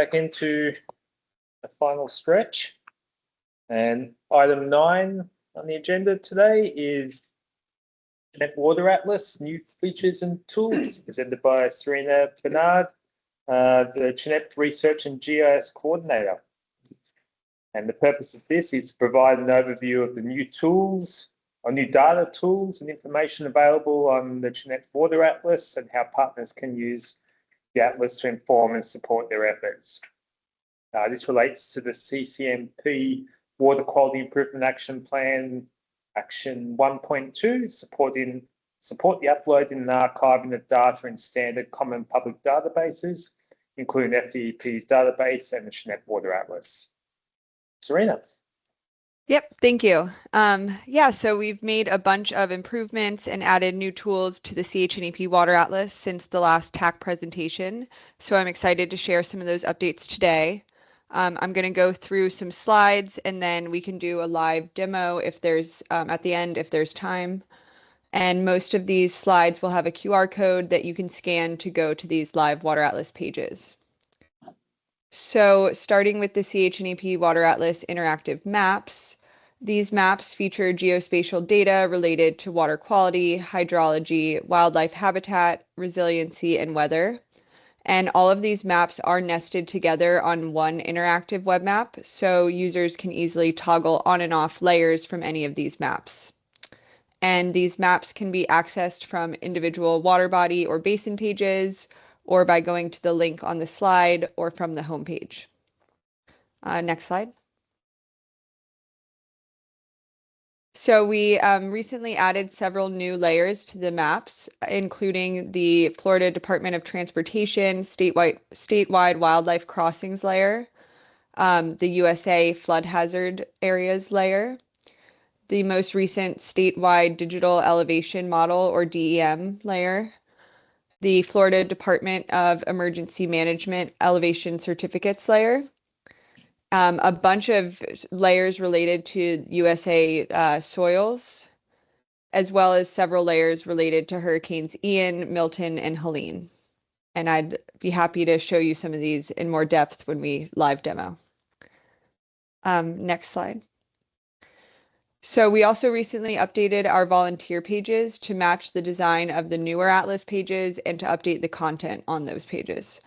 back into the final stretch. And item 9 on the agenda today is CHNEP Water Atlas, new features and tools, presented by Sarina Barnard, the CHNEP Research and GIS Coordinator. And the purpose of this is to provide an overview of the new tools, or new data tools and information available on the CHNEP Water Atlas and how partners can use the Atlas to inform and support their efforts. This relates to the CCMP Water Quality Improvement Action Plan, Action 1.2, support the uploading and archiving of data in standard common public databases, including FDEP's database and the CHNEP Water Atlas. Sarina. Yep, thank you. Yeah, so we've made a bunch of improvements and added new tools to the CHNEP Water Atlas since the last TAC presentation. So I'm excited to share some of those updates today. I'm going to go through some slides and then we can do a live demo if there's at the end if there's time. And most of these slides will have a QR code that you can scan to go to these live Water Atlas pages. So starting with the CHNEP Water Atlas interactive maps, these maps feature geospatial data related to water quality, hydrology, wildlife habitat, resiliency, and weather. And all of these maps are nested together on one interactive web map, so users can easily toggle on and off layers from any of these maps. And these maps can be accessed from individual water body or basin pages, or by going to the link on the slide or from the home page. Next slide. So we recently added several new layers to the maps, including the Florida Department of Transportation statewide wildlife crossings layer, the USA flood hazard areas layer, the most recent statewide digital elevation model or DEM layer, the Florida Department of Emergency Management elevation certificates layer, a bunch of layers related to USA soils, as well as several layers related to Hurricanes Ian, Milton, and Helene. And I'd be happy to show you some of these in more depth when we live demo. Next slide. So we also recently updated our volunteer pages to match the design of the newer Atlas pages and to update the content on those pages.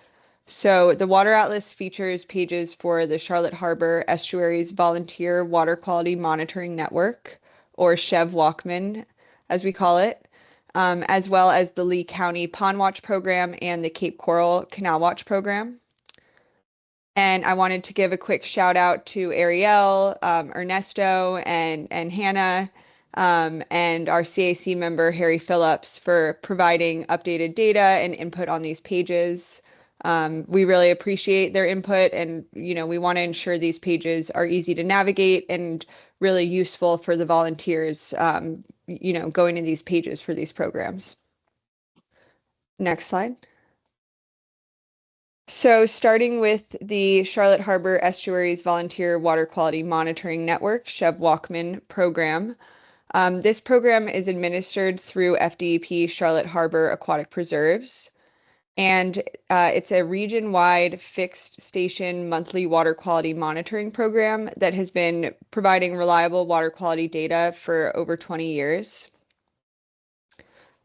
So the Water Atlas features pages for the Charlotte Harbor Estuaries Volunteer Water Quality Monitoring Network, or CHEV-WAQMN, as we call it, as well as the Lee County Pond Watch Program and the Cape Coral Canal Watch Program. And I wanted to give a quick shout out to Ariel, Ernesto, and Hannah, and our CAC member, Harry Phillips, for providing updated data and input on these pages. We really appreciate their input, and we want to ensure these pages are easy to navigate and really useful for the volunteers, going to these pages for these programs. Next slide. So starting with the Charlotte Harbor Estuaries Volunteer Water Quality Monitoring Network, CHEV-WAQMN program. This program is administered through FDEP Charlotte Harbor Aquatic Preserves, and it's a region-wide fixed station monthly water quality monitoring program that has been providing reliable water quality data for over 20 years.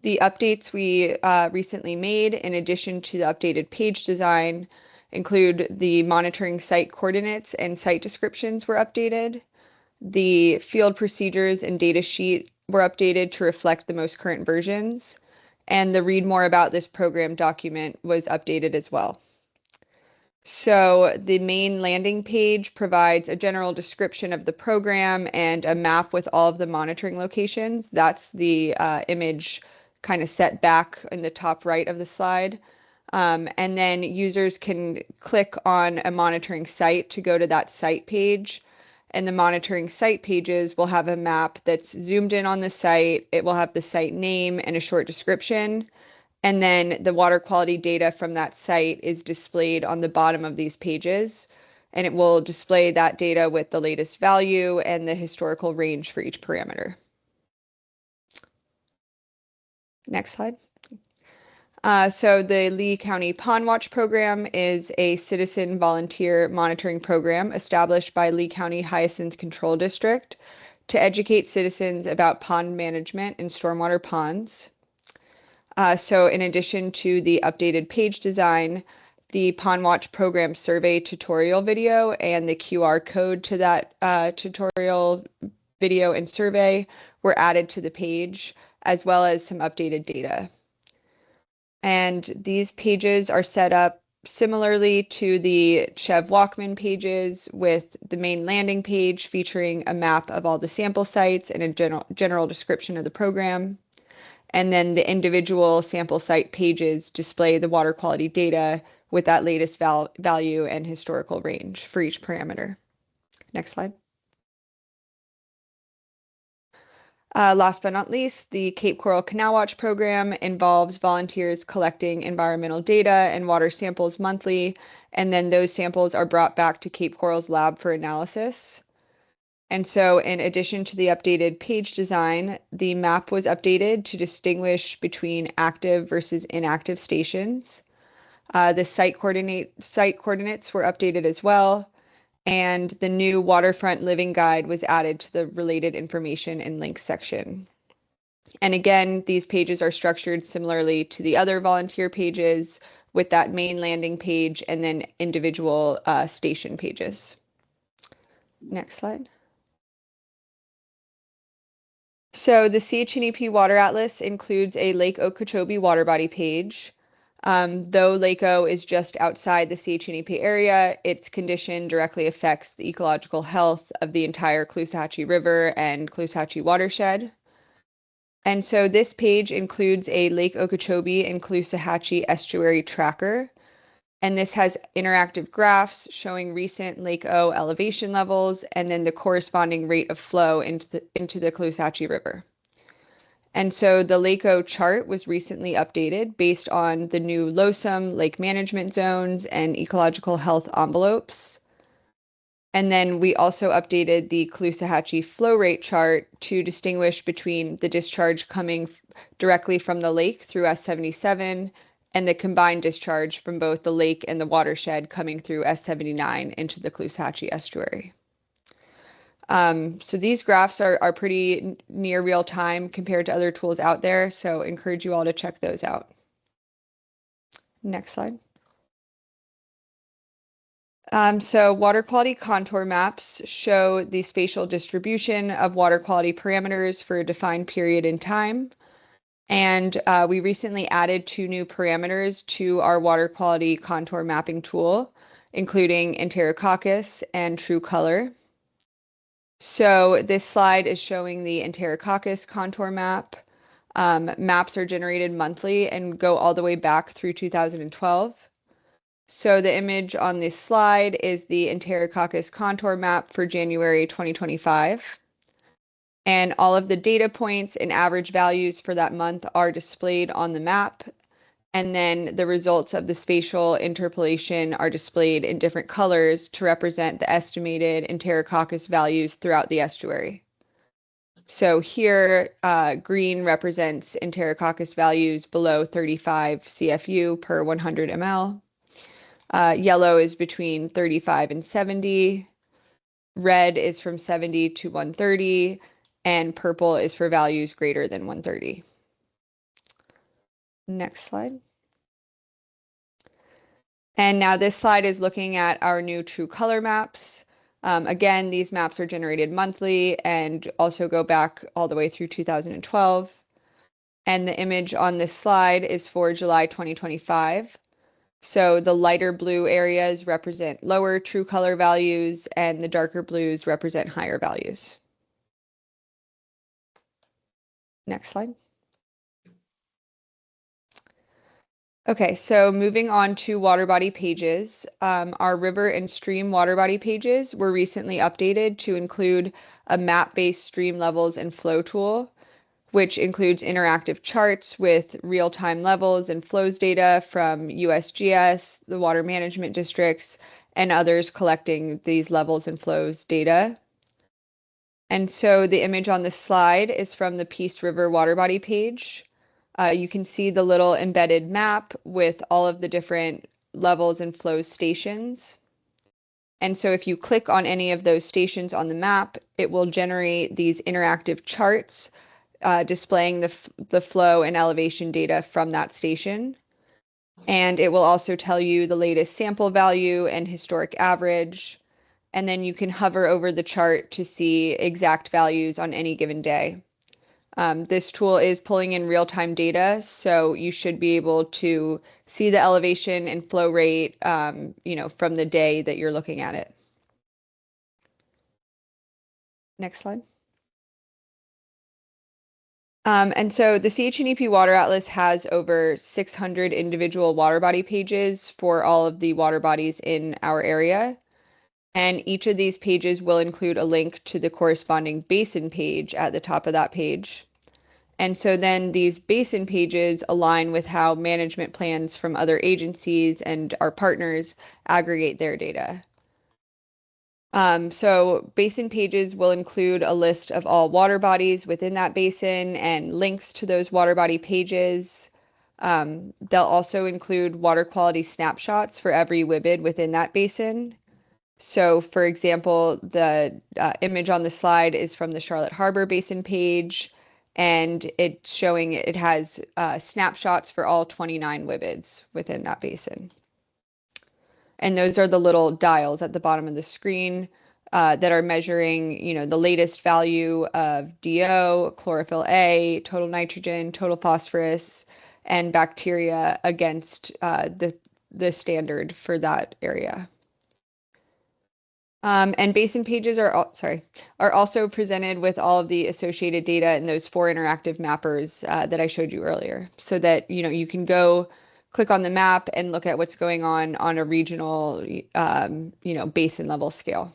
The updates we recently made, in addition to the updated page design, include the monitoring site coordinates and site descriptions were updated. The field procedures and data sheet were updated to reflect the most current versions, and the read more about this program document was updated as well. So the main landing page provides a general description of the program and a map with all of the monitoring locations. That's the image kind of set back in the top right of the slide. And then users can click on a monitoring site to go to that site page. And the monitoring site pages will have a map that's zoomed in on the site. It will have the site name and a short description. And then the water quality data from that site is displayed on the bottom of these pages. And it will display that data with the latest value and the historical range for each parameter. Next slide. So the Lee County Pond Watch program is a citizen volunteer monitoring program established by Lee County Hyacinth Control District to educate citizens about pond management and stormwater ponds. So in addition to the updated page design, the Pond Watch program survey tutorial video and the QR code to that tutorial video and survey were added to the page, as well as some updated data. And these pages are set up similarly to the Chev Walkman pages, with the main landing page featuring a map of all the sample sites and a general description of the program. And then the individual sample site pages display the water quality data with that latest value and historical range for each parameter. Next slide. Last but not least, the Cape Coral Canal Watch program involves volunteers collecting environmental data and water samples monthly, and then those samples are brought back to Cape Coral's lab for analysis. And so in addition to the updated page design, the map was updated to distinguish between active versus inactive stations. The site coordinates were updated as well, and the new waterfront living guide was added to the related information and links section. And again, these pages are structured similarly to the other volunteer pages, with that main landing page and then individual station pages. Next slide. So the CHNEP Water Atlas includes a Lake Okeechobee water body page. Though Lake O is just outside the CHNEP area, its condition directly affects the ecological health of the entire Caloosahatchee River and Caloosahatchee watershed. And so this page includes a Lake Okeechobee and Caloosahatchee estuary tracker. And this has interactive graphs showing recent Lake O elevation levels and then the corresponding rate of flow into the Caloosahatchee River. And so the Lake O chart was recently updated based on the new LOSUM lake management zones and ecological health envelopes. And then we also updated the Caloosahatchee flow rate chart to distinguish between the discharge coming directly from the lake through S77 and the combined discharge from both the lake and the watershed coming through S79 into the Caloosahatchee estuary. So these graphs are pretty near real time compared to other tools out there, so encourage you all to check those out. Next slide. So water quality contour maps show the spatial distribution of water quality parameters for a defined period in time. And we recently added 2 new parameters to our water quality contour mapping tool, including enterococcus and true color. So this slide is showing the enterococcus contour map. Maps are generated monthly and go all the way back through 2012. So the image on this slide is the enterococcus contour map for January 2025. And all of the data points and average values for that month are displayed on the map. And then the results of the spatial interpolation are displayed in different colors to represent the estimated enterococcus values throughout the estuary. So here, green represents enterococcus values below 35 CFU per 100 ml. Yellow is between 35 and 70. Red is from 70 to 130. And purple is for values greater than 130. Next slide. And now this slide is looking at our new true color maps. Again, these maps are generated monthly and also go back all the way through 2012. And the image on this slide is for July 2025. So the lighter blue areas represent lower true color values and the darker blues represent higher values. Next slide. Okay, so moving on to water body pages, our river and stream water body pages were recently updated to include a map-based stream levels and flow tool, which includes interactive charts with real-time levels and flows data from USGS, the water management districts, and others collecting these levels and flows data. And so the image on this slide is from the Peace River water body page. You can see the little embedded map with all of the different levels and flows stations. And so if you click on any of those stations on the map, it will generate these interactive charts displaying the flow and elevation data from that station. And it will also tell you the latest sample value and historic average. And then you can hover over the chart to see exact values on any given day. This tool is pulling in real-time data, so you should be able to see the elevation and flow rate, from the day that you're looking at it. Next slide. And so the CHNEP Water Atlas has over 600 individual water body pages for all of the water bodies in our area. And each of these pages will include a link to the corresponding basin page at the top of that page. And so then these basin pages align with how management plans from other agencies and our partners aggregate their data. So basin pages will include a list of all water bodies within that basin and links to those water body pages. They'll also include water quality snapshots for every WBID within that basin. So for example, the image on the slide is from the Charlotte Harbor Basin page, and it's showing it has snapshots for all 29 WBIDs within that basin. And those are the little dials at the bottom of the screen that are measuring, the latest value of DO, chlorophyll A, total nitrogen, total phosphorus, and bacteria against the standard for that area. And basin pages are also presented with all of the associated data in those 4 interactive mappers that I showed you earlier, so that you can go click on the map and look at what's going on a regional basin level scale.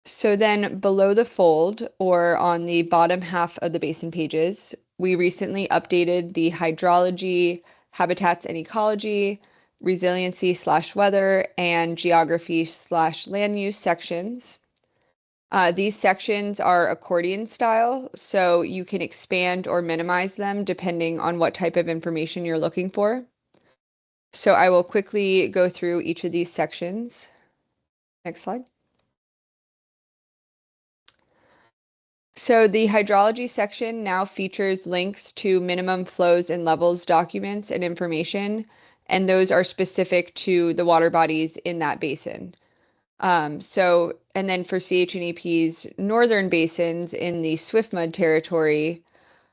So then below the fold, or on the bottom half of the basin pages, we recently updated the hydrology, habitats and ecology, resiliency/weather, and geography/land use sections. These sections are accordion style, so you can expand or minimize them depending on what type of information you're looking for. So I will quickly go through each of these sections. Next slide. So the hydrology section now features links to minimum flows and levels documents and information, and those are specific to the water bodies in that basin. And then for CHNEP's northern basins in the SwiftMud territory,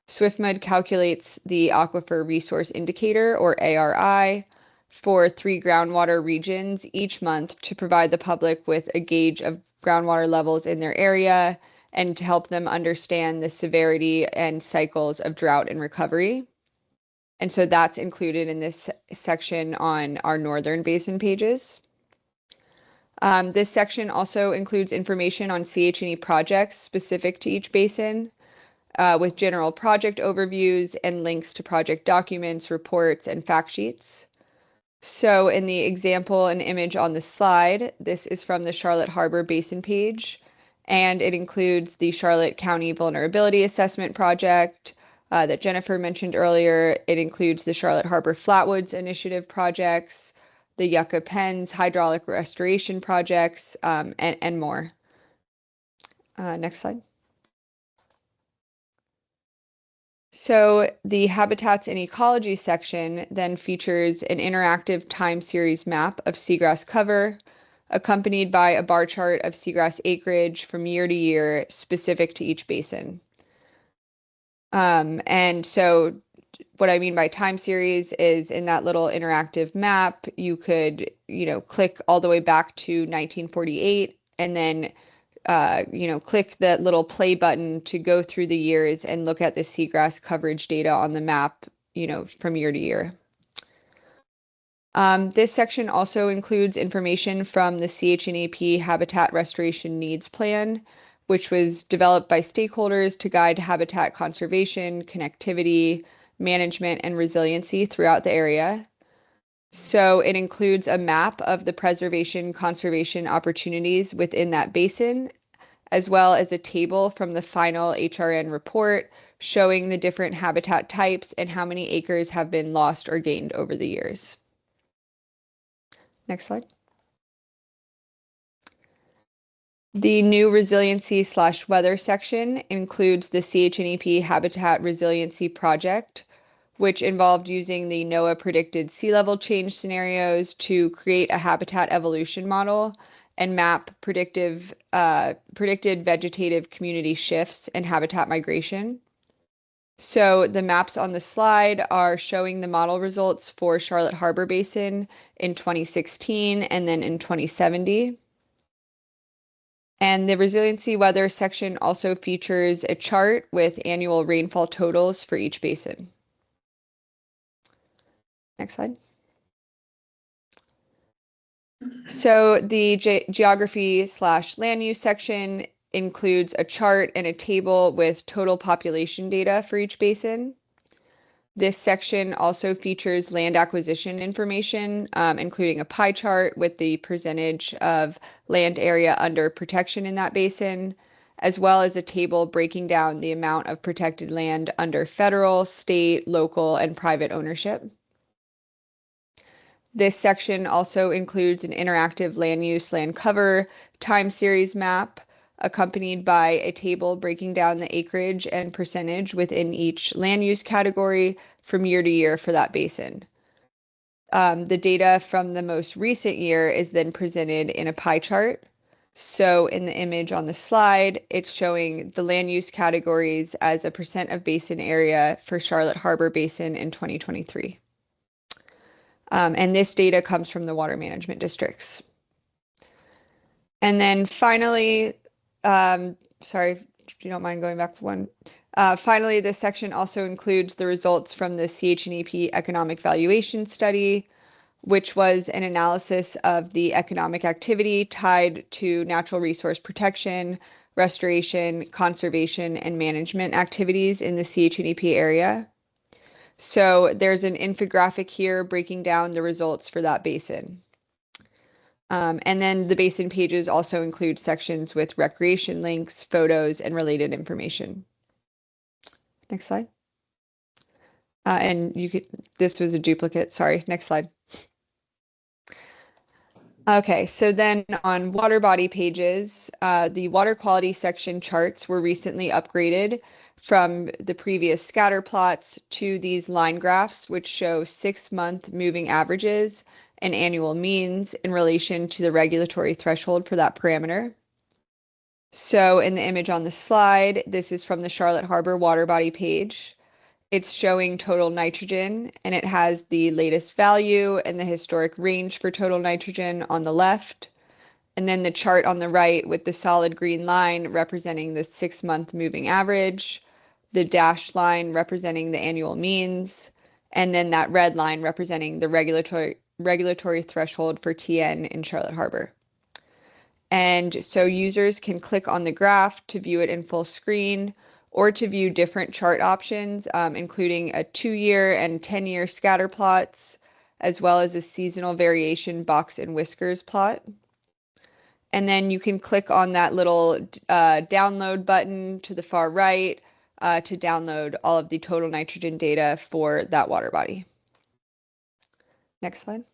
SwiftMud calculates the Aquifer Resource Indicator, or ARI, for 3 groundwater regions each month to provide the public with a gauge of groundwater levels in their area and to help them understand the severity and cycles of drought and recovery. And so that's included in this section on our northern basin pages. This section also includes information on CHNE projects specific to each basin, with general project overviews and links to project documents, reports, and fact sheets. So in the example and image on the slide, this is from the Charlotte Harbor Basin page, and it includes the Charlotte County Vulnerability Assessment Project that Jennifer mentioned earlier. It includes the Charlotte Harbor Flatwoods Initiative projects, the Yucca Pens hydraulic restoration projects, and more. Next slide. So the habitats and ecology section then features an interactive time series map of seagrass cover, accompanied by a bar chart of seagrass acreage from year to year specific to each basin. And so what I mean by time series is in that little interactive map, you could, click all the way back to 1948 and then click that little play button to go through the years and look at the seagrass coverage data on the map, from year to year. This section also includes information from the CHNEP Habitat Restoration Needs Plan, which was developed by stakeholders to guide habitat conservation, connectivity, management, and resiliency throughout the area. So it includes a map of the preservation conservation opportunities within that basin, as well as a table from the final HRN report showing the different habitat types and how many acres have been lost or gained over the years. Next slide. The new resiliency/weather section includes the CHNEP Habitat Resiliency Project, which involved using the NOAA predicted sea level change scenarios to create a habitat evolution model and map predicted vegetative community shifts and habitat migration. So the maps on the slide are showing the model results for Charlotte Harbor Basin in 2016 and then in 2070. And the resiliency weather section also features a chart with annual rainfall totals for each basin. Next slide. So the geography/land use section includes a chart and a table with total population data for each basin. This section also features land acquisition information, including a pie chart with the percentage of land area under protection in that basin, as well as a table breaking down the amount of protected land under federal, state, local, and private ownership. This section also includes an interactive land use land cover time series map accompanied by a table breaking down the acreage and percentage within each land use category from year to year for that basin. The data from the most recent year is then presented in a pie chart. So in the image on the slide, it's showing the land use categories as a percent of basin area for Charlotte Harbor Basin in 2023. And this data comes from the water management districts. And then finally, sorry, if you don't mind going back one. Finally, this section also includes the results from the CHNEP Economic Valuation Study, which was an analysis of the economic activity tied to natural resource protection, restoration, conservation, and management activities in the CHNEP area. So there's an infographic here breaking down the results for that basin. And then the basin pages also include sections with recreation links, photos, and related information. Next slide. And this was a duplicate, sorry, next slide. Okay, so then on water body pages, the water quality section charts were recently upgraded from the previous scatter plots to these line graphs, which show 6-month moving averages and annual means in relation to the regulatory threshold for that parameter. So in the image on the slide, this is from the Charlotte Harbor water body page. It's showing total nitrogen, and it has the latest value and the historic range for total nitrogen on the left, and then the chart on the right with the solid green line representing the 6-month moving average, the dashed line representing the annual means, and then that red line representing the regulatory threshold for TN in Charlotte Harbor. And so users can click on the graph to view it in full screen or to view different chart options, including a 2-year and 10-year scatter plots, as well as a seasonal variation box and whiskers plot. And then you can click on that little download button to the far right to download all of the total nitrogen data for that water body. Next slide.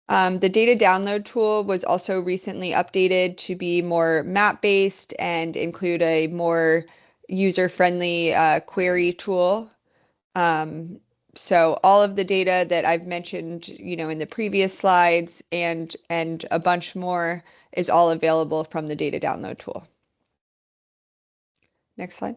The data download tool was also recently updated to be more map-based and include a more user-friendly query tool. So all of the data that I've mentioned, in the previous slides and a bunch more is all available from the data download tool. Next slide.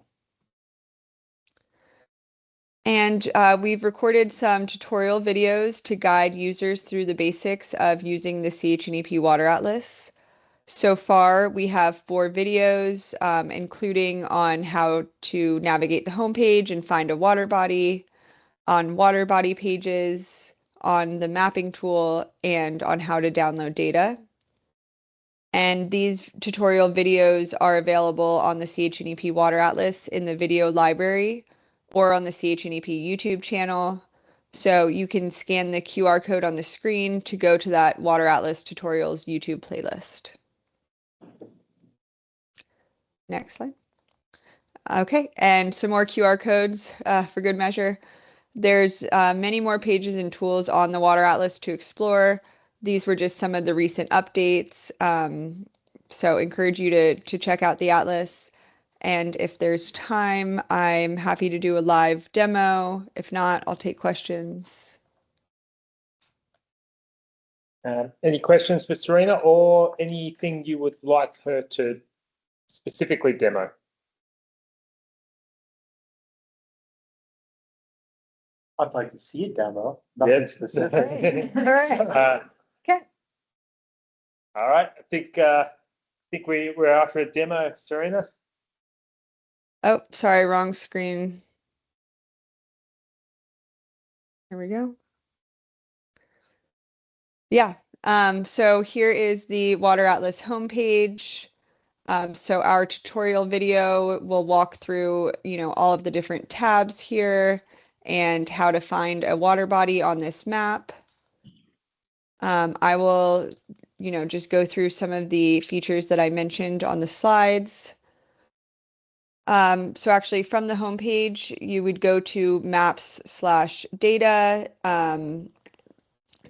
And we've recorded some tutorial videos to guide users through the basics of using the CHNEP Water Atlas. So far, we have 4 videos, including on how to navigate the homepage and find a water body, on water body pages, on the mapping tool, and on how to download data. And these tutorial videos are available on the CHNEP Water Atlas in the video library or on the CHNEP YouTube channel. So you can scan the QR code on the screen to go to that Water Atlas tutorials YouTube playlist. Next slide. Okay, and some more QR codes for good measure. There's many more pages and tools on the Water Atlas to explore. These were just some of the recent updates. So encourage you to check out the Atlas. And if there's time, I'm happy to do a live demo. If not, I'll take questions. Any questions for Sarina or anything you would like her to specifically demo? I'd like to see a demo, nothing specific. All right. Okay. All right. I think we're after a demo, Sarina. Oh, sorry, wrong screen. Here we go. Yeah. So here is the Water Atlas homepage. So our tutorial video will walk through, all of the different tabs here and how to find a water body on this map. I will, just go through some of the features that I mentioned on the slides. So actually from the homepage, you would go to maps/data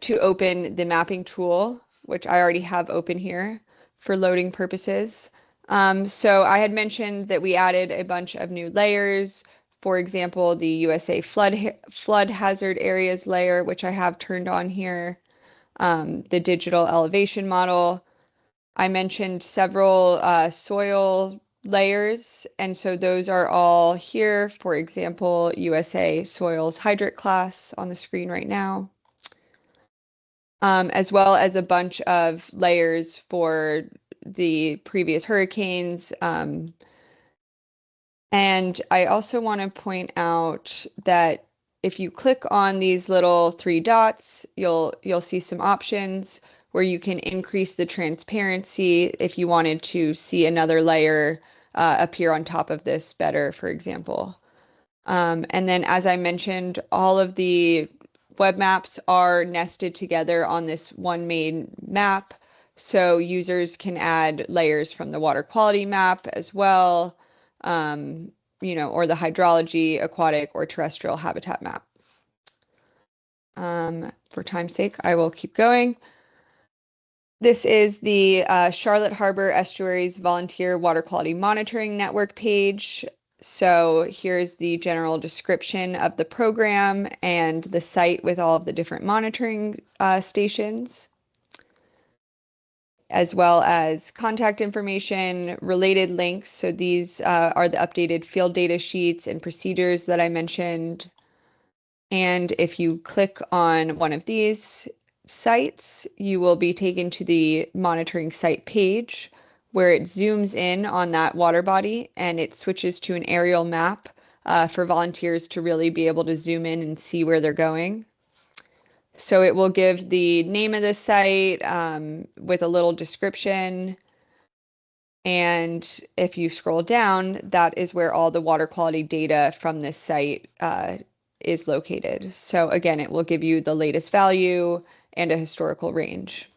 to open the mapping tool, which I already have open here for loading purposes. So I had mentioned that we added a bunch of new layers. For example, the USA flood hazard areas layer, which I have turned on here. The digital elevation model. I mentioned several soil layers, and so those are all here. For example, USA soils hydric class on the screen right now. As well as a bunch of layers for the previous hurricanes. And I also want to point out that if you click on these little three dots, you'll see some options where you can increase the transparency if you wanted to see another layer appear on top of this better, for example. And then, as I mentioned, all of the web maps are nested together on this one main map. So users can add layers from the water quality map as well, or the hydrology, aquatic, or terrestrial habitat map. For time's sake, I will keep going. This is the Charlotte Harbor Estuaries Volunteer Water Quality Monitoring Network page. So here's the general description of the program and the site with all of the different monitoring stations, as well as contact information, related links. So these are the updated field data sheets and procedures that I mentioned. And if you click on one of these sites, you will be taken to the monitoring site page where it zooms in on that water body and it switches to an aerial map for volunteers to really be able to zoom in and see where they're going. So it will give the name of the site with a little description. And if you scroll down, that is where all the water quality data from this site is located. So again, it will give you the latest value and a historical range.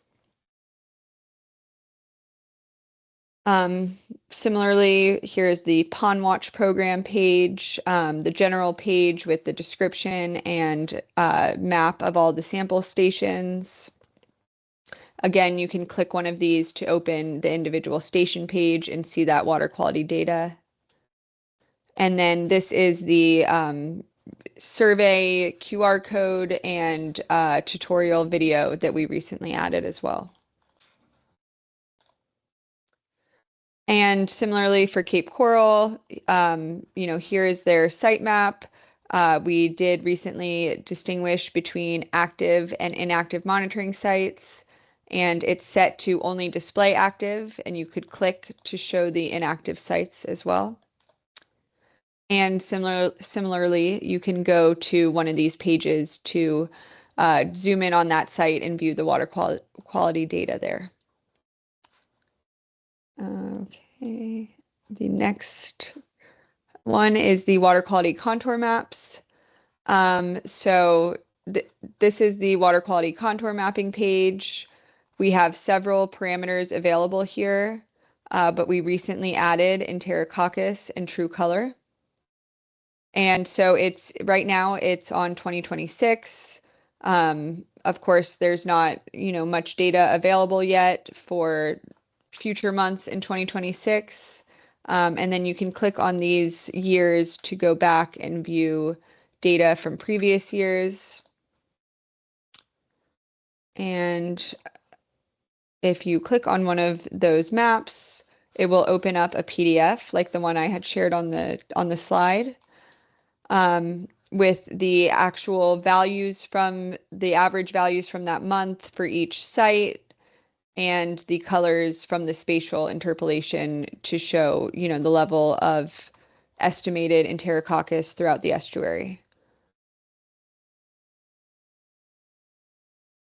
Similarly, here's the Pond Watch program page, the general page with the description and map of all the sample stations. Again, you can click one of these to open the individual station page and see that water quality data. And then this is the survey QR code and tutorial video that we recently added as well. And similarly for Cape Coral, here is their site map. We did recently distinguish between active and inactive monitoring sites, and it's set to only display active, and you could click to show the inactive sites as well. And similarly, you can go to one of these pages to zoom in on that site and view the water quality data there. Okay, the next one is the water quality contour maps. So this is the water quality contour mapping page. We have several parameters available here. but we recently added Enterococcus and True Color. And so right now it's on 2026. Of course, there's not, much data available yet for future months in 2026. And then you can click on these years to go back and view data from previous years. And if you click on one of those maps, it will open up a PDF like the one I had shared on the slide. With the actual values from the average values from that month for each site and the colors from the spatial interpolation to show, the level of estimated Enterococcus throughout the estuary.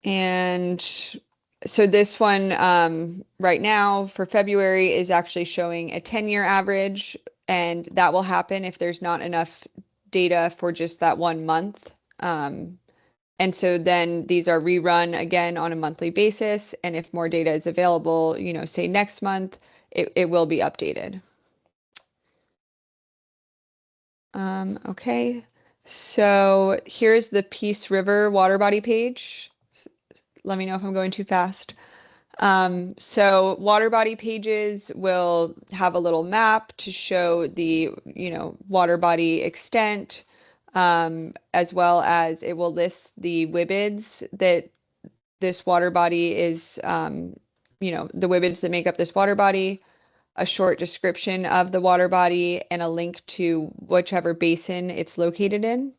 And so this one right now for February is actually showing a 10-year average, and that will happen if there's not enough data for just that 1 month. And so then these are rerun again on a monthly basis. And if more data is available, say next month, it will be updated. Okay, so here's the Peace River water body page. Let me know if I'm going too fast. So water body pages will have a little map to show the, water body extent, as well as it will list the WBIDs that this water body is, the WBIDs that make up this water body, a short description of the water body, and a link to whichever basin it's located in.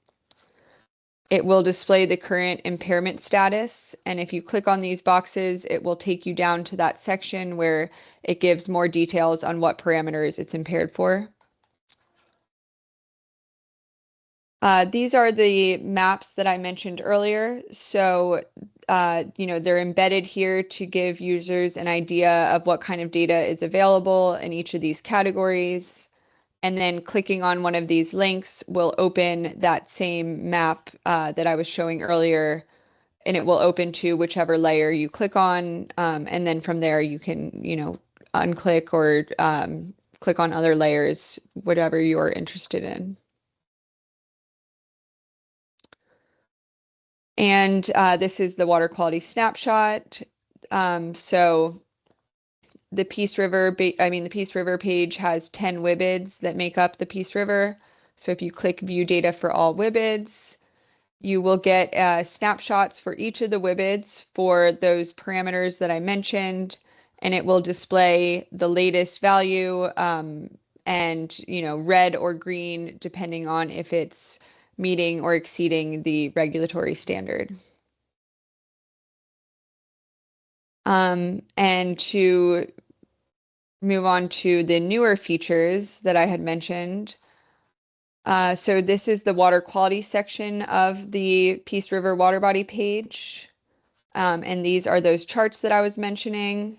It will display the current impairment status, and if you click on these boxes, it will take you down to that section where it gives more details on what parameters it's impaired for. These are the maps that I mentioned earlier. So, they're embedded here to give users an idea of what kind of data is available in each of these categories. And then clicking on one of these links will open that same map that I was showing earlier, and it will open to whichever layer you click on. And then from there, you can, unclick or click on other layers, whatever you're interested in. And this is the water quality snapshot. So the Peace River, the Peace River page has 10 WBIDs that make up the Peace River. So if you click view data for all WBIDs, you will get snapshots for each of the WBIDs for those parameters that I mentioned, and it will display the latest value and, red or green, depending on if it's meeting or exceeding the regulatory standard. And to move on to the newer features that I had mentioned. So this is the water quality section of the Peace River water body page. And these are those charts that I was mentioning.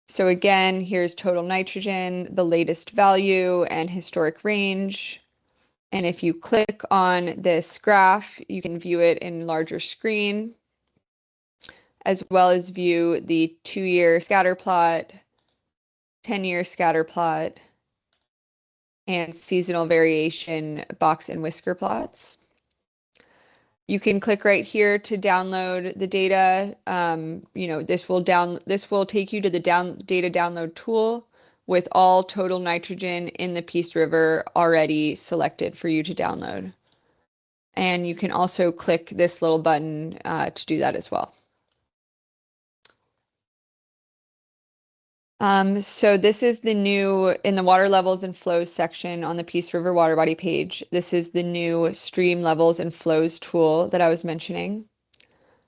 So again, here's total nitrogen, the latest value, and historic range. And if you click on this graph, you can view it in larger screen, as well as view the 2-year scatter plot, 10-year scatter plot, and seasonal variation box and whisker plots. You can click right here to download the data. This will take you to the data download tool with all total nitrogen in the Peace River already selected for you to download. And you can also click this little button to do that as well. So this is the new, in the water levels and flows section on the Peace River water body page, this is the new stream levels and flows tool that I was mentioning.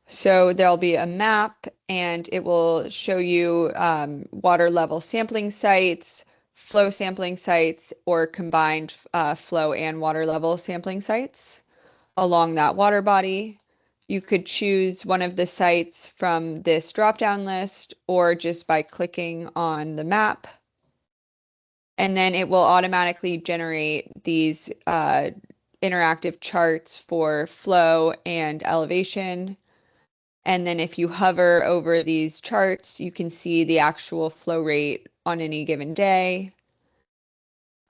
So there'll be a map, and it will show you water level sampling sites, flow sampling sites, or combined flow and water level sampling sites along that water body. You could choose one of the sites from this drop-down list or just by clicking on the map. And then it will automatically generate these interactive charts for flow and elevation. And then if you hover over these charts, you can see the actual flow rate on any given day.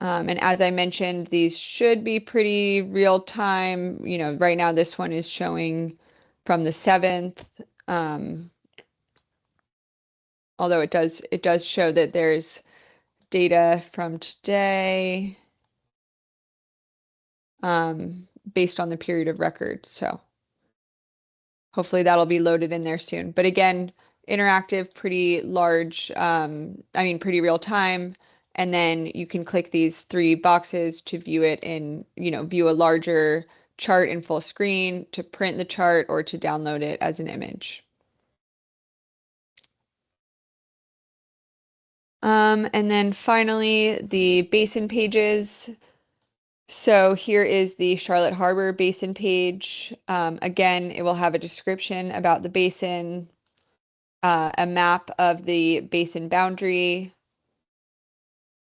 And as I mentioned, these should be pretty real time. Right now this one is showing from the 7th. Although it does show that there's data from today based on the period of record. So hopefully that'll be loaded in there soon. But again, interactive, pretty large, pretty real time. And then you can click these 3 boxes to view it in, view a larger chart in full screen, to print the chart, or to download it as an image. And then finally, the basin pages. So here is the Charlotte Harbor Basin page. Again, it will have a description about the basin, a map of the basin boundary.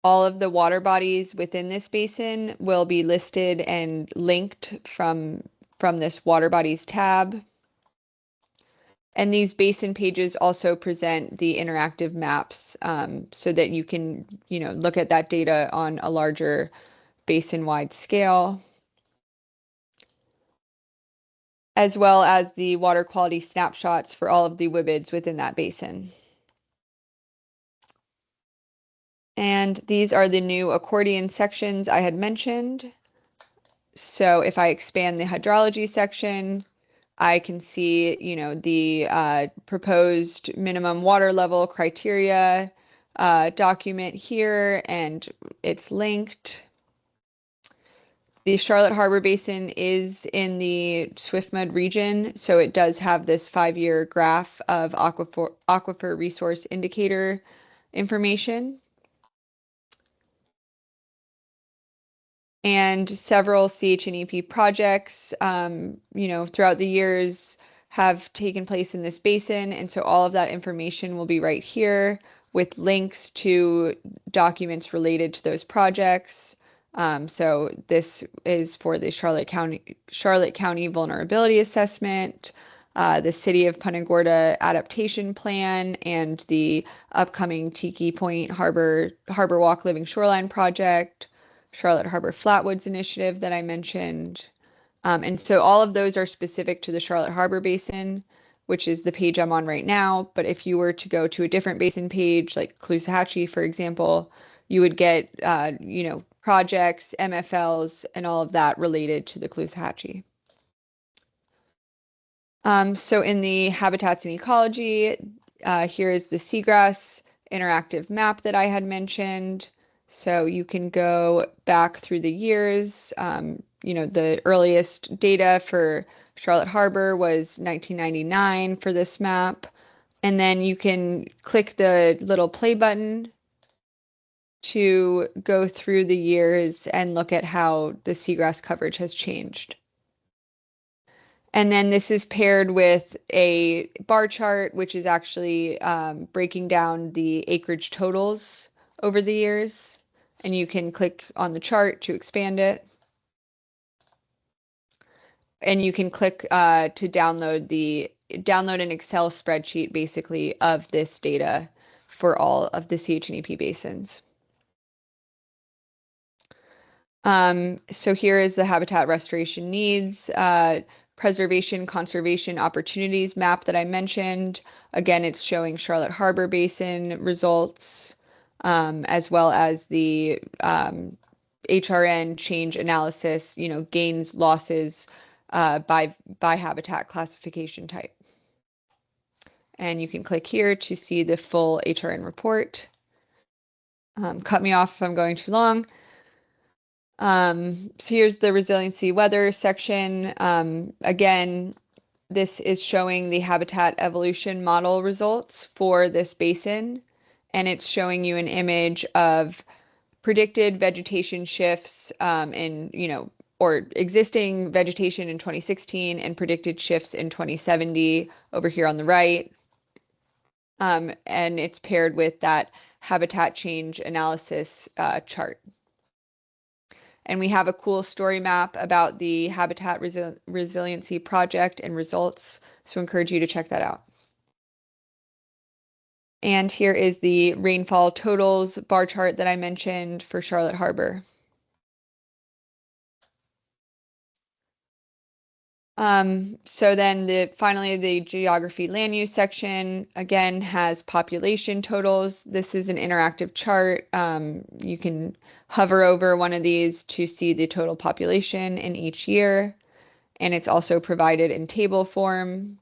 All of the water bodies within this basin will be listed and linked from this water bodies tab. And these basin pages also present the interactive maps so that you can, look at that data on a larger basin-wide scale, as well as the water quality snapshots for all of the WBIDs within that basin. And these are the new accordion sections I had mentioned. So if I expand the hydrology section, I can see, the proposed minimum water level criteria document here, and it's linked. The Charlotte Harbor Basin is in the Swiftmud region, so it does have this 5-year graph of aquifer resource indicator information. And several CHNEP projects, throughout the years have taken place in this basin. And so all of that information will be right here with links to documents related to those projects. So this is for the Charlotte County Vulnerability Assessment, the City of Punta Gorda Adaptation Plan, and the upcoming Tiki Point Harbor Walk Living Shoreline Project, Charlotte Harbor Flatwoods Initiative that I mentioned. And so all of those are specific to the Charlotte Harbor Basin, which is the page I'm on right now. But if you were to go to a different basin page, like Caloosahatchee, for example, you would get, projects, MFLs, and all of that related to the Caloosahatchee. So in the habitats and ecology, here is the seagrass interactive map that I had mentioned. So you can go back through the years. The earliest data for Charlotte Harbor was 1999 for this map. And then you can click the little play button to go through the years and look at how the seagrass coverage has changed. And then this is paired with a bar chart, which is actually breaking down the acreage totals over the years. And you can click on the chart to expand it. And you can click to download an Excel spreadsheet, basically, of this data for all of the CHNEP basins. So here is the habitat restoration needs, preservation, conservation opportunities map that I mentioned. Again, it's showing Charlotte Harbor Basin results, as well as the HRN change analysis, gains, losses by habitat classification type. And you can click here to see the full HRN report. Cut me off if I'm going too long. So here's the resiliency weather section. Again, this is showing the habitat evolution model results for this basin, and it's showing you an image of predicted vegetation shifts or existing vegetation in 2016 and predicted shifts in 2070 over here on the right. And it's paired with that habitat change analysis chart. And we have a cool story map about the Habitat Resiliency Project and results, so I encourage you to check that out. And here is the rainfall totals bar chart that I mentioned for Charlotte Harbor. So then finally the geography land use section again has population totals. This is an interactive chart. You can hover over one of these to see the total population in each year, and it's also provided in table form.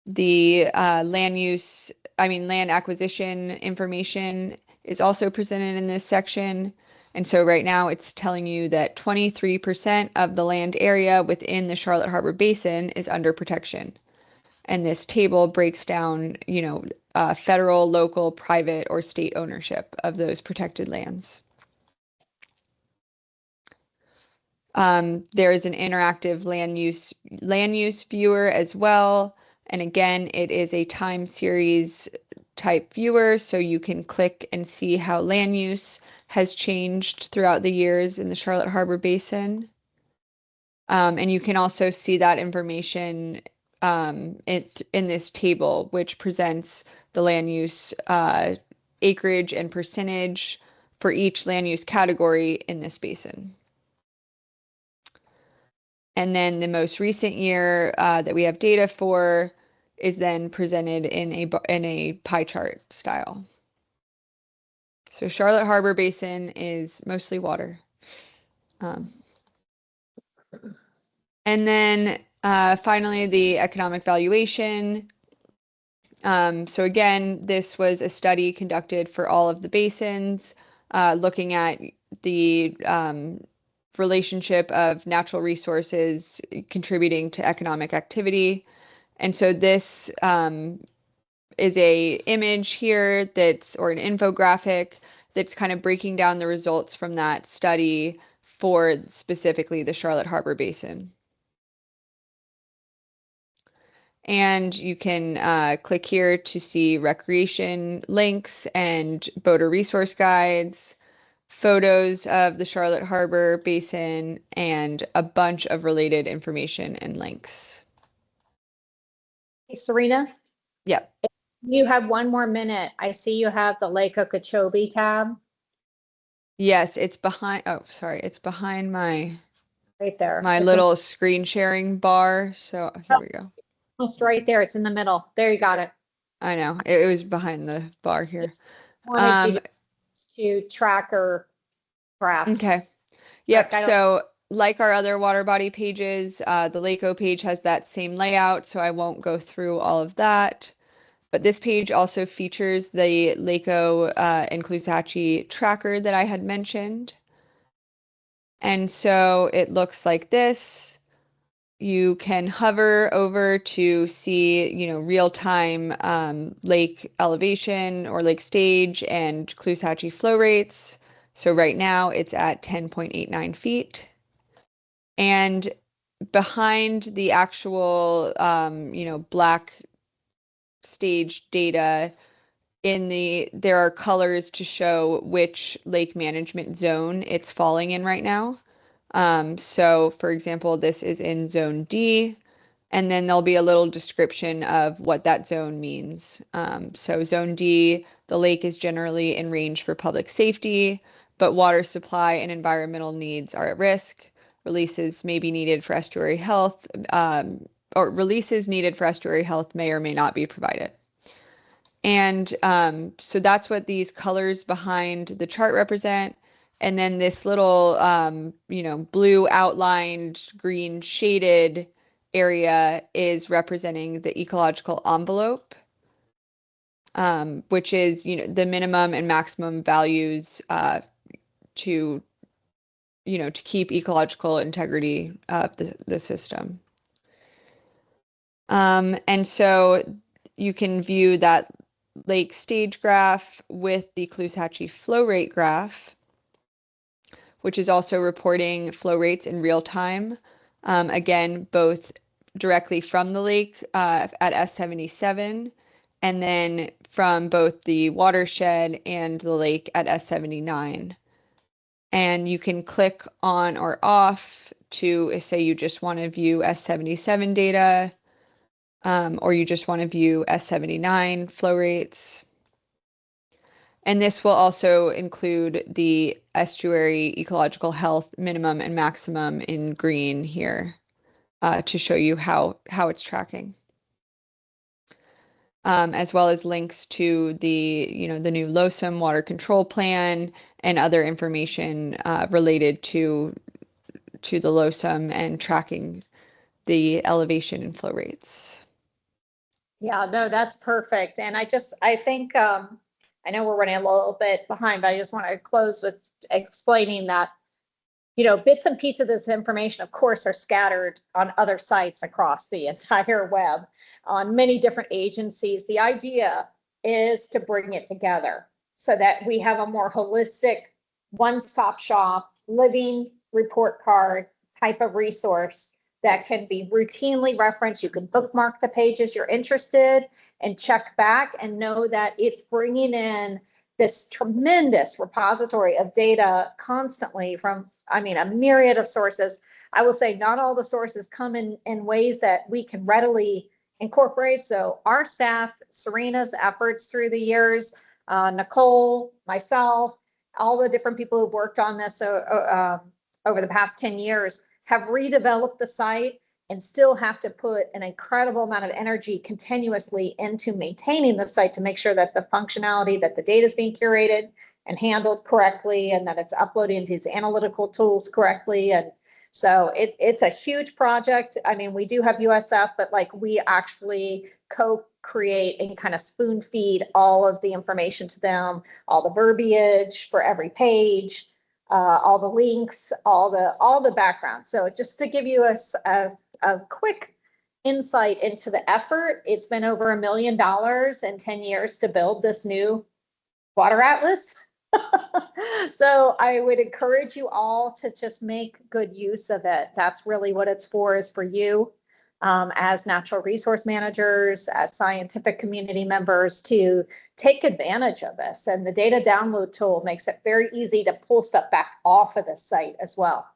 The land acquisition information is also presented in this section. And so right now it's telling you that 23% of the land area within the Charlotte Harbor Basin is under protection. And this table breaks down, federal, local, private, or state ownership of those protected lands. There is an interactive land use viewer as well. And again, it is a time series type viewer, so you can click and see how land use has changed throughout the years in the Charlotte Harbor Basin. And you can also see that information in this table, which presents the land use acreage and percentage for each land use category in this basin. And then the most recent year that we have data for is then presented in a pie chart style. So Charlotte Harbor Basin is mostly water. And then finally, the economic valuation. So again, this was a study conducted for all of the basins, looking at the relationship of natural resources contributing to economic activity. And so this is a image here or an infographic that's kind of breaking down the results from that study for specifically the Charlotte Harbor Basin. And you can click here to see recreation links and boater resource guides, photos of the Charlotte Harbor Basin, and a bunch of related information and links. Hey, Sarina, Yep. you have one more minute. I see you have the Lake Okeechobee tab Yes, it's behind. Oh, sorry. It's behind my right there. It's little screen sharing bar. So here we go. almost right there. It's in the middle. There, you got it. I know it was behind the bar here. Just wanted you to track or graphs. Okay. Yep. Like, So like our other water body pages, the LACO page has that same layout, so I won't go through all of that. But this page also features the LACO and Caloosahatchee tracker that I had mentioned. And so it looks like this. You can hover over to see, real-time lake elevation or lake stage and Caloosahatchee flow rates. So right now it's at 10.89 feet. And behind the actual, black stage data, there are colors to show which lake management zone it's falling in right now. So for example, this is in zone D, and then there'll be a little description of what that zone means. So zone D, the lake is generally in range for public safety, but water supply and environmental needs are at risk. Releases may be needed for estuary health, or releases needed for estuary health may or may not be provided. And so that's what these colors behind the chart represent. And then this little, blue outlined, green shaded area is representing the ecological envelope, which is, the minimum and maximum values to keep ecological integrity of the system. And so you can view that lake stage graph with the Caloosahatchee flow rate graph, which is also reporting flow rates in real time. Again, both directly from the lake at S77, and then from both the watershed and the lake at S79. And you can click on or off to, say you just want to view S77 data. or you just want to view S79 flow rates. And this will also include the estuary ecological health minimum and maximum in green here to show you how it's tracking. As well as links to the new LOSM water control plan and other information related to the LOSM and tracking the elevation and flow rates. Yeah, no, that's perfect. And I think, I know we're running a little bit behind, but I just want to close with explaining that, bits and pieces of this information, of course, are scattered on other sites across the entire web on many different agencies. The idea is to bring it together so that we have a more holistic, one-stop shop, living report card type of resource that can be routinely referenced. You can bookmark the pages you're interested and check back and know that it's bringing in this tremendous repository of data constantly from, a myriad of sources. I will say not all the sources come in ways that we can readily incorporate. So our staff, Sarina's efforts through the years, Nicole, myself, all the different people who've worked on this over the past 10 years have redeveloped the site and still have to put an incredible amount of energy continuously into maintaining the site to make sure that the functionality, that the data is being curated and handled correctly and that it's uploaded into these analytical tools correctly. And so it's a huge project. We do have USF, but we actually co-create and kind of spoon feed all of the information to them, all the verbiage for every page, all the links, all the background. So just to give you a quick insight into the effort, it's been over $1 million in 10 years to build this new water atlas. So I would encourage you all to just make good use of it. That's really what it's for, is for you as natural resource managers, as scientific community members, to take advantage of this. And the data download tool makes it very easy to pull stuff back off of the site as well.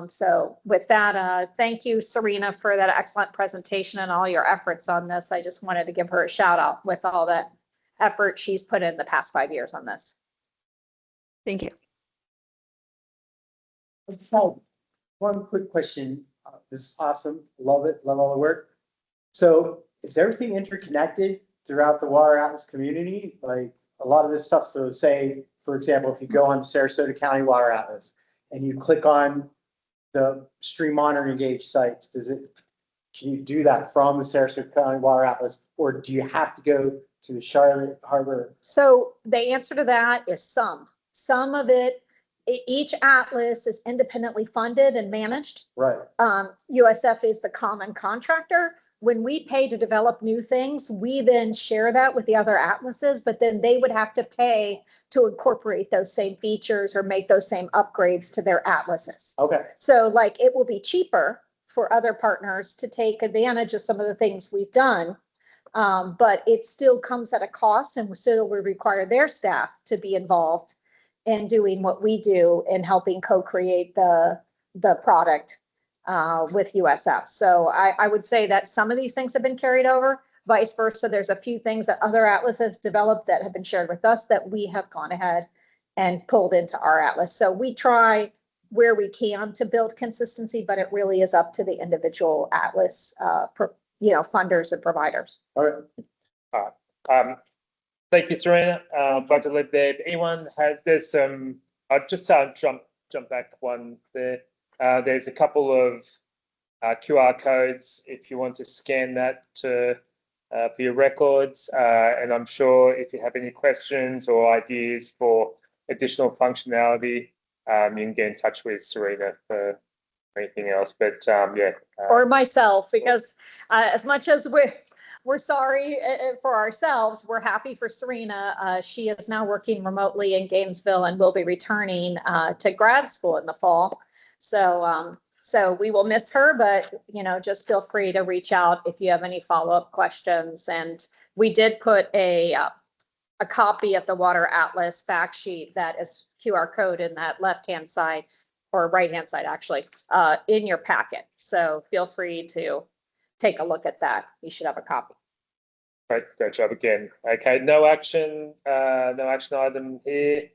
So with that, thank you, Sarina, for that excellent presentation and all your efforts on this. I just wanted to give her a shout out with all that effort she's put in the past 5 years on this. Thank you. I just have one quick question. This is awesome. Love it. Love all the work. So is everything interconnected throughout the Water Atlas community? Like a lot of this stuff. So say, for example, if you go on Sarasota County Water Atlas and you click on the stream monitor engaged sites, can you do that from the Sarasota County Water Atlas, or do you have to go to the Charlotte Harbor? So the answer to that is some of it. Each atlas is independently funded and managed. Right. USF is the common contractor. When we pay to develop new things, we then share that with the other atlases, but then they would have to pay to incorporate those same features or make those same upgrades to their atlases. Okay. So it will be cheaper for other partners to take advantage of some of the things we've done. But it still comes at a cost, and still we require their staff to be involved in doing what we do in helping co-create the product with USF. So I would say that some of these things have been carried over, vice versa. There's a few things that other atlases have developed that have been shared with us that we have gone ahead and pulled into our atlas. So we try where we can to build consistency, but it really is up to the individual atlas, funders and providers. All right. Thank you, Sarina. Glad to live there. If anyone has this, I'll just jump back one there. There's a couple of QR codes if you want to scan that for your records. And I'm sure if you have any questions or ideas for additional functionality, you can get in touch with Sarina for anything else. But yeah. Or myself, because as much as we're sorry for ourselves, we're happy for Sarina. She is now working remotely in Gainesville and will be returning to grad school in the fall. So we will miss her, but just feel free to reach out if you have any follow-up questions. And we did put a copy of the Water Atlas fact sheet that is QR code in that left-hand side, or right-hand side actually, in your packet. So feel free to take a look at that. You should have a copy. Great job again. Okay, no action item here.